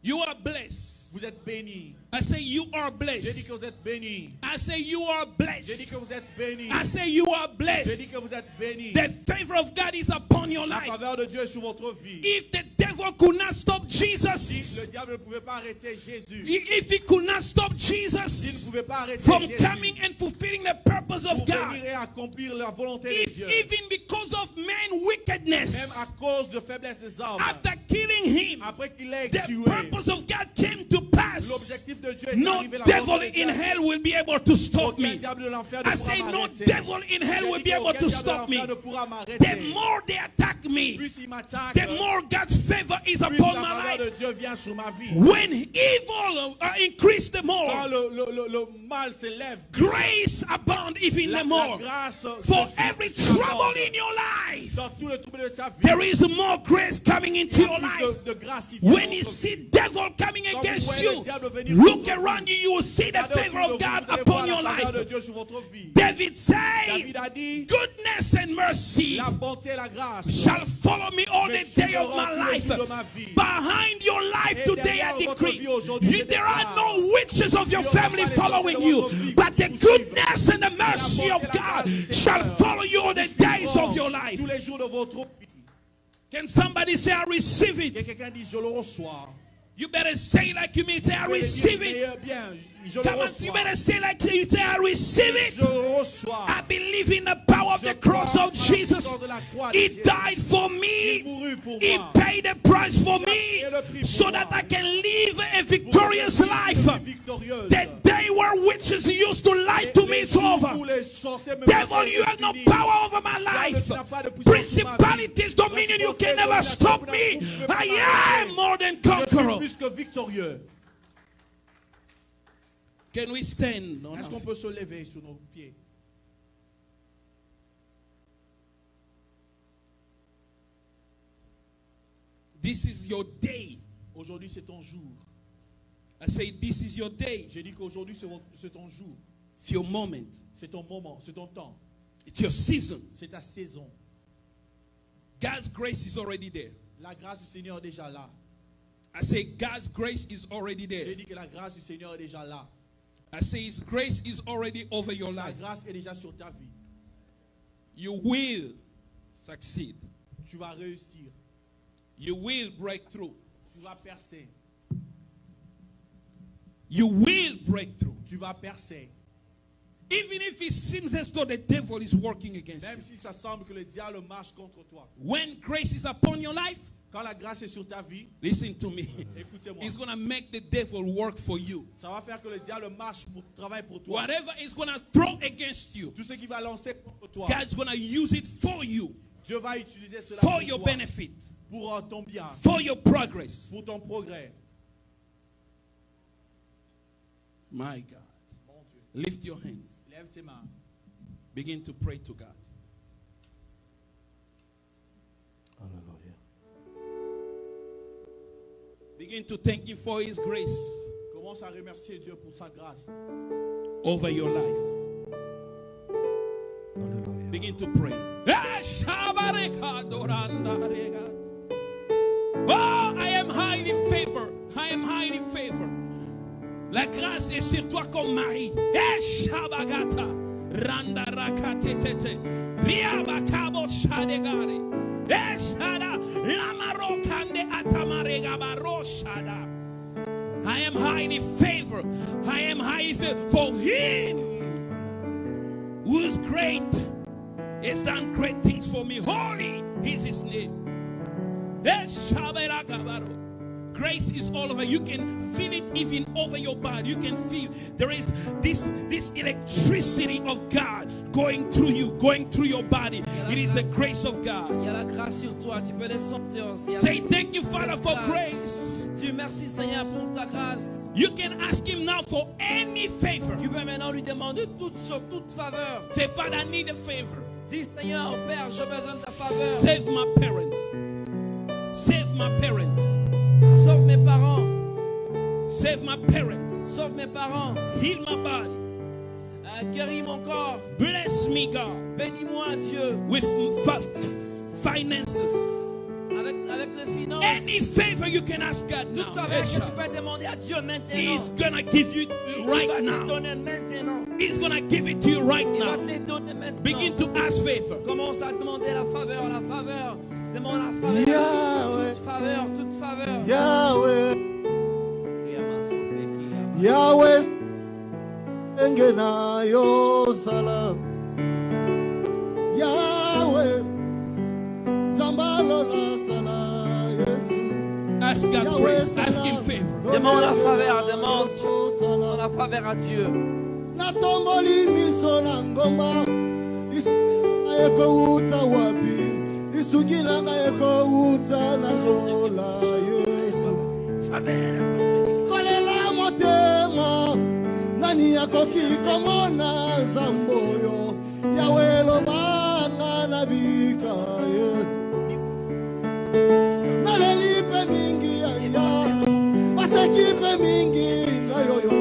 You are blessed. Vous êtes bénis. I say you are J'ai dit blessed. que vous êtes bénis. I say you are J'ai dit blessed. que vous êtes bénis. I say you are J'ai blessed. dit que vous êtes bénis. The favor of God is upon your La life. faveur de Dieu est sur votre vie. If the devil could not stop Si Jesus, le diable ne pouvait pas arrêter Jésus, if he could not stop s'il ne Jesus pouvait pas arrêter from Jésus coming and fulfilling the purpose pour of God, venir et accomplir la volonté de if Dieu, even because of man's même wickedness, à cause de faiblesse des hommes, after killing him, après qu'il ait the tué, purpose of God came to pass. l'objectif de Dieu est No d'arriver la devil volonté de in Dieu. hell will be able to stop Aucun me. diable de l'enfer ne I pourra say no m'arrêter. devil in hell will J'ai be dit able qu'aucun to diable de stop me. l'enfer ne pourra The m'arrêter. more they attack me, Plus il m'attaque, the more God's favor is plus upon la my faveur de life. Dieu vient sur ma vie. When evil increase the Quand more, le mal s'élève, grace abound even La more. grâce For se every s'accorde. trouble in your life, Dans tout le trouble de ta vie, there is more grace coming into il y a your plus life. de grâce qui vient When dans you votre see vie. devil coming Quand vous against voyez you, le diable venir look contre around vous, you, you will see the regardez favor autour of de vous, God vous allez upon voir your la faveur de life. Dieu sur votre vie. David said, David a dit, goodness and mercy la bonté et la grâce shall follow me all the day of my tous les life. jours de ma vie. Behind your life Et today, derrière I votre decree, vie aujourd'hui, there are je no witches of your Il y aura family pas les following sorciers de you, votre vie but qui the vous goodness and the La mercy bonté of et la God grâce du shall Seigneur follow you all the vous days suivront of your life. tous les jours de votre vie. Can somebody say, I receive Que it? quelqu'un dise, je le reçois. You better say like you mean, say, I Vous pouvez le receive dire, it. bien, je le Come on, you reçois. better say like you say, I receive it. Je le reçois. I believe in the power of the cross of Jesus. He died for me. Il mourut pour He moi. paid the price for me so that I can live a victorious life. Victorieuse. The day where witches used to lie to me, it's over. Devil, you have no power over my life. Principalities, dominion, you can never stop me. I am more than Je suis conqueror. plus que victorieux. Can we stand? Est-ce qu'on peut se lever sur nos pieds? This is your day. Aujourd'hui, c'est ton jour. I say, this is your day. J'ai dit qu'aujourd'hui, c'est ton jour. It's your moment. C'est ton moment, c'est ton temps. It's your season. C'est ta saison. God's grace is already there. La grâce du Seigneur est déjà là. I say, God's grace is already J'ai there. dit que la grâce du Seigneur est déjà là. I say, His grace is already over your Sa life. grâce est déjà sur ta vie. You will succeed. Tu vas réussir. You will break through. Tu vas percer. You will break through. Tu vas percer. Even if it seems as though the devil is working against Même you. si ça semble que le diable marche contre toi. When grace is upon your life, Quand la grâce est sur ta vie, listen to me. écoutez-moi. It's going to make the devil work for you. Ça va faire que le diable travaille pour toi. Whatever is going to throw against you, Tout ce qui va lancer contre toi, God's going to use it for you, Dieu va utiliser cela for pour your toi, benefit, pour ton bien, for your progress. pour ton progrès. My God. Mon Dieu. Lift your hands. Lève tes mains. Begin to pray to God. Begin to thank Him for His grace Commence à remercier Dieu pour sa grâce. over your life. Begin to pray. Oh, I am highly favored. I am highly favored. La grâce est sur toi comme Marie. Shabagata. Randa rakatete. Riabakabo shadegare. Shada. Lamarokande atamarega baroshada. I am highly favored. I am highly favored. For Him who is great has done great things for me. Holy is His name. Grace is all over. You can feel it even over your body. You can feel there is this electricity of God going through you, going through your body. It is the grace of God. Il y a la grâce sur toi, tu peux les sentir aussi. Say thank you, Father, for grace. Dieu merci Seigneur pour ta grâce. You can ask Him now for any favor. Tu peux maintenant lui demander toute chose, toute faveur. Say, Father, I need a favor. Dis Seigneur, Père, j'ai besoin de ta faveur. Save my parents. Save my parents. Sauve mes parents. Save my parents. Sauve mes parents. Heal my body. Guéris mon corps. Bless me, God, Bénis-moi Dieu. with finances. Avec les finances. Any favor you can ask God now. Toute faveur que tu peux demander à Dieu maintenant. He's gonna give you Il va right te now. donner maintenant. He's gonna give it to you right Il va now. te les donner maintenant. Begin to ask favor. Commence à demander la faveur, la faveur. Demande la faveur. Yahweh. Toute faveur, toute faveur. Yahweh, Yahweh, engenayo salam. Yahweh, zambalola sala Yesu. Ask God grace. Ask Him favor. Demande la faveur, demande la faveur à Dieu. Natomboli miso na ngomba, lisuki eko uta wapi, lisuki langa eko uta na zola Yesu. Kolela motema, nani akoki komona zamboyo. bika ye nalelipe mingi ya basekipe mingi ngayoyo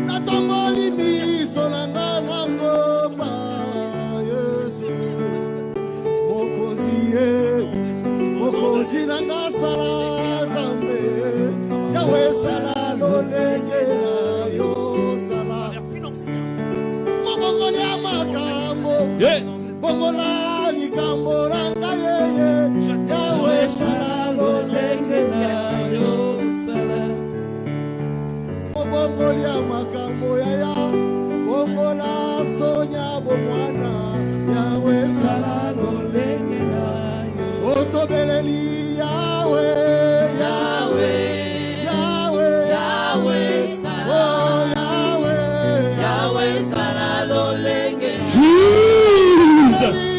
natamboli miso nanga na ngomba Yesu mokozi nanga sala zambe yawe sala lolenge na yo sala mobongoli ya makambo bongola likambo nanga yeye yawe sala lolenge na yo sala mobongoli ya makambo yaya bongola sonya bomwana yawe sala lolenge na yo otobeleli yawe yawe yawe yawe sala oh yawe yawe sala lolenge Jesus.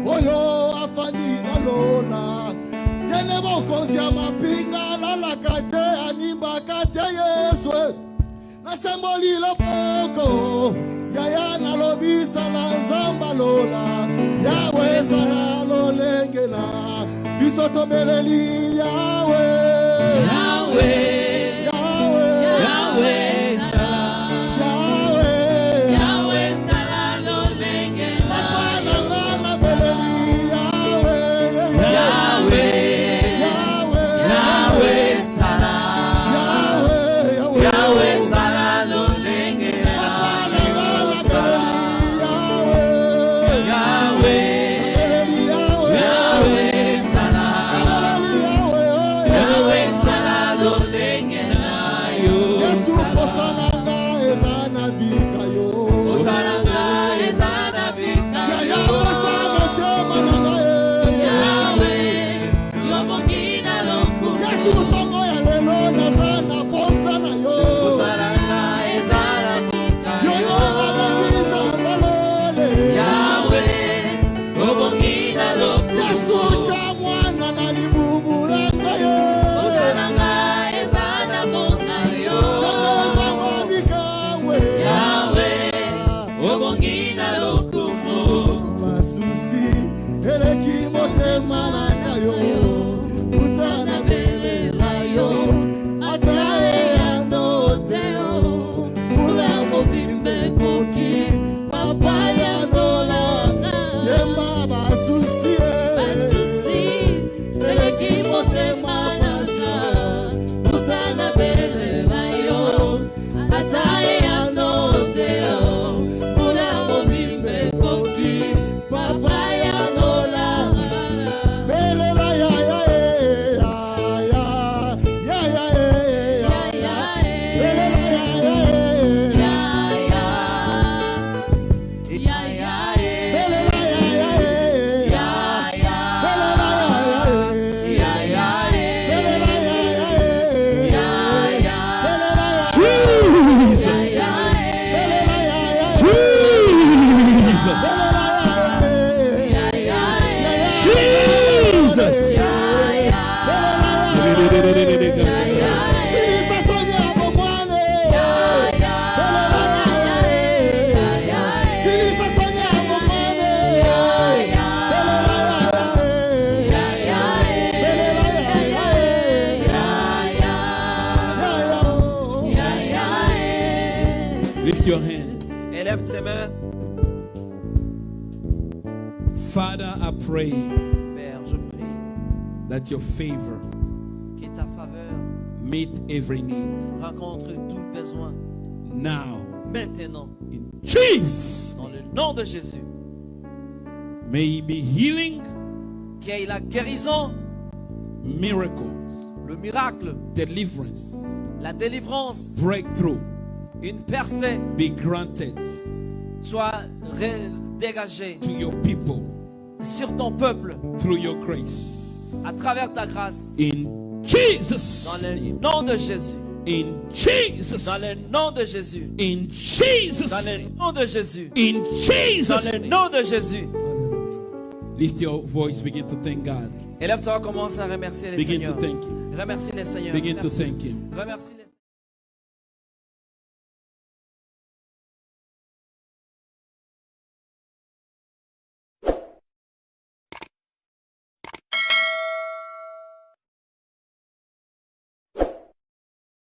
oyo afani na lola yene mokozi ya mapinga lalaka te animbaka te Yesu nasemboli loboko yaya nalobisa na nzamba lola yawe sala lolenge na biso tobeleli yawe yawe yawe yawe your hands. Élève tes mains. Father, I pray Père, je prie that your favor que ta faveur meet every need rencontre tout besoin now. maintenant. In Jesus, Dans le nom de Jésus. may he be healing, Qu'il y ait la guérison, miracles, le miracle, deliverance, la délivrance, breakthrough une percée be granted soit dégagée to your people sur ton peuple through your grace. à travers ta grâce. In Jesus' Dans le name. nom de Jésus. In Jesus' Dans le nom de Jésus. In Jesus' Dans le name. nom de Jésus. In Dans Jesus' le name. nom de Jésus. Lift your voice, begin to thank God. Élève-toi, commence à remercier les Begin to Seigneurs. thank Him. Remercie les Seigneurs. Begin to Remercie. thank Him. Remercie les